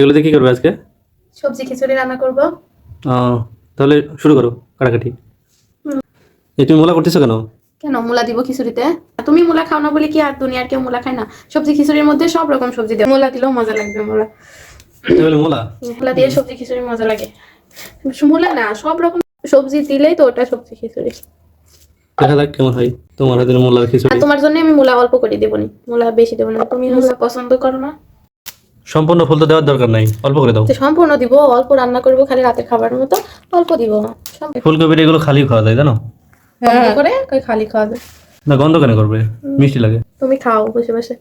এগুলোতে কি করবে আজকে? সবজি খিচুড়ি রান্না করব। তাহলে শুরু করো কাটাকাটি। এই তুমি মূলা করতেছো কেন? কেন মূলা দিব খিচুড়িতে? তুমি মূলা খাও না বলে কি আর দুনিয়ার কেউ মূলা খায় না? সবজি খিচুড়ির মধ্যে সব রকম সবজি দেয়, মূলা দিলেও মজা লাগবে। তাহলে মূলা মূলা দিয়ে সবজি খিচুড়ি মজা লাগে। মূলা না, সব রকম সবজি দিলেই তো ওটা সবজি খিচুড়ি। দেখা যাক কেমন হয় তোমার হাতের মূলার আর খিচুড়ি। তোমার জন্য আমি মূলা অল্প করে দেবনি, মূলা বেশি দেবো না। তুমি মূলা পছন্দ করো না। সম্পূর্ণ ফুল তো দেওয়ার দরকার নাই, অল্প করে দাও। তো সম্পূর্ণ দিব, অল্প রান্না করবো খালি রাতের খাবারের মতো, অল্প দিব। ফুলকপির এগুলো খালি খাওয়া যায় জানো? হ্যাঁ করে খালি খাওয়া যায় না, গন্ধ কেন করবে? মিষ্টি লাগে। তুমি খাও বসে বসে,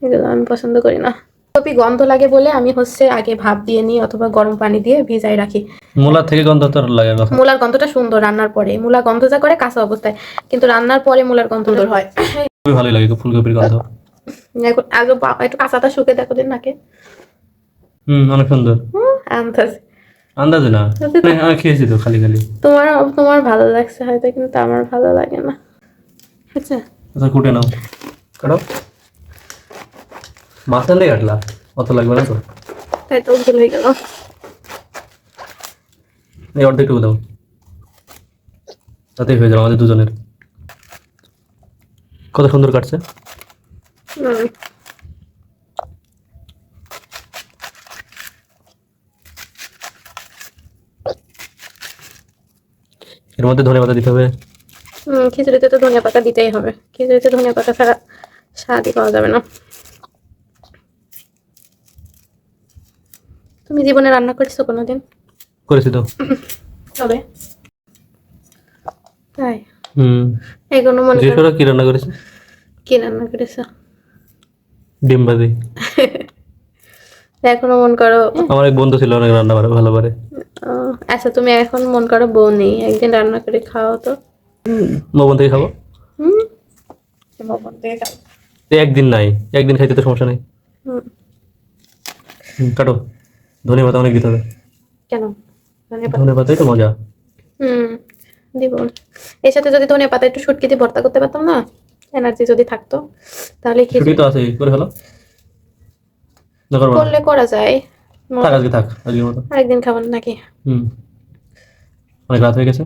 এগুলো আমি পছন্দ করি না। কপি গন্ধ লাগে বলে আমি আগে ভাপ দিয়ে নিই অথবা গরম পানি দিয়ে ভিজাই রাখি। মূলা থেকে গন্ধ তো লাগে না। মূলার গন্ধটা সুন্দর রান্নার পরে, মূলা গন্ধ যা করে কাঁচা অবস্থায়, কিন্তু রান্নার পরে মূলার গন্ধ সুন্দর হয়। খুবই ভালোই লাগে ফুলকপির গন্ধ। আগে একটু কাঁচাটা শুকে দেখো দিন নাকে। অনেক সুন্দর। আন্দাজে আন্দাজে না, আমি খেয়েছি তো খালি খালি। তোমার তোমার ভালো লাগছে হয়তো, কিন্তু আমার ভালো লাগে না। আচ্ছা আচ্ছা, কুটে নাও, কাটো। মাঝখান দিয়ে কাটলা, অত লাগবে না তো। তাই তো ভুল হয়ে গেল। এই অর্ধেকটুকু দাও, তাতেই হয়ে যাবে আমাদের দুজনের। কত সুন্দর কাটছে। এর মধ্যে ধনে পাতা দিতে হবে। খিচুড়িতে তো ধনিয়া পাতা দিতেই হবে, খিচুড়িতে ধনিয়া পাতা ছাড়া স্বাদই পাওয়া যাবে না। তুমি জীবনে রান্না করেছো কোনোদিন? করেছি তো। তবে তাই এখনো মনে জিজ্ঞেস করো কি রান্না করেছি। কি রান্না করেছো? ডিম ভাজি। এখনো মন করো? আমার এক বন্ধু ছিল, অনেক রান্না ভালো পারে। আচ্ছা তুমি এখন মন করো বউ নেই, একদিন রান্না করে খাও তো। মোবাইল থেকে খাবো। লবণ দিয়ে খাও। একদিন নাই, একদিন খাইতে তো সমস্যা নেই। কাটো। ধনে পাতা অনেক দিতে হবে। কেন? ধনে পাতাই তো মজা। দিব। এর সাথে যদি ধনিয়া পাতা একটু শুটকি দিয়ে ভর্তা করতে পারতাম না, এনার্জি যদি থাকতো, তাহলে ছুটি তো আছে, করে ফেলো। করলে করা যায়। থাক আজকে, থাক আজকের মতো। আরেকদিন খাবেন নাকি? অনেক রাত হয়ে গেছে।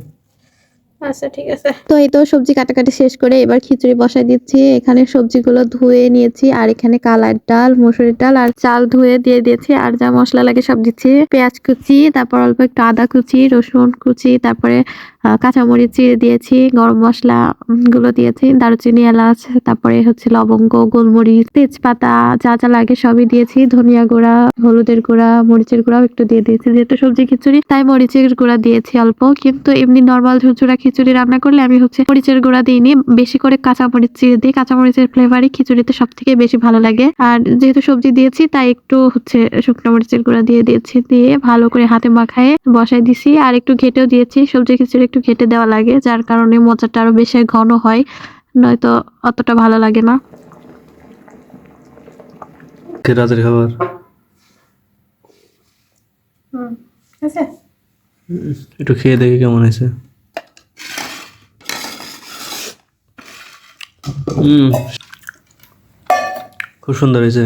আচ্ছা ঠিক আছে। তো এই তো সবজি কাটাকাটি শেষ করে এবার খিচুড়ি বসাই দিচ্ছি। এখানে সবজিগুলো ধুয়ে নিয়েছি, আর এখানে কালার ডাল, মসুরির ডাল আর চাল ধুয়ে দিয়ে দিয়েছি, আর যা মশলা লাগে সব দিচ্ছি। পেঁয়াজ কুচি, তারপর অল্প একটু আদা কুচি, রসুন কুচি, তারপরে কাঁচামরিচ চিড়ে দিয়েছি, গরম মশলা গুলো দিয়েছি, দারুচিনি, এলাচ, তারপরে হচ্ছে লবঙ্গ, গোলমরিচ, তেজপাতা, যা যা লাগে সবই দিয়েছি। ধনিয়া গুঁড়া, হলুদের গুঁড়া, মরিচের গুঁড়াও একটু দিয়ে দিয়েছি, যেহেতু সবজি খিচুড়ি তাই মরিচের গুঁড়া দিয়েছি অল্প। কিন্তু এমনি নর্মাল ঝুরঝুরা খিচুড়ি রান্না করলে আমি মরিচের গুঁড়া দিইনি, বেশি করে কাঁচামরিচ চিড়ে দিই। কাঁচামরিচের ফ্লেভারই খিচুড়িতে সব থেকে বেশি ভালো লাগে। আর যেহেতু সবজি দিয়েছি তাই একটু শুকনো মরিচের গুঁড়া দিয়ে দিয়েছি, দিয়ে ভালো করে হাতে মাখায়ে বসাই দিছি। আর একটু ঘেটেও দিয়েছি, সবজি খিচুড়ি একটু ঘেটে দেওয়া লাগে, যার কারণে মোচাটা আরো বেশি ঘন হয়, নয়তো অতটা ভালো লাগে না। রাতের খাবার একটু খেয়ে দেখি কেমন হয়েছে। খুব সুন্দর হয়েছে।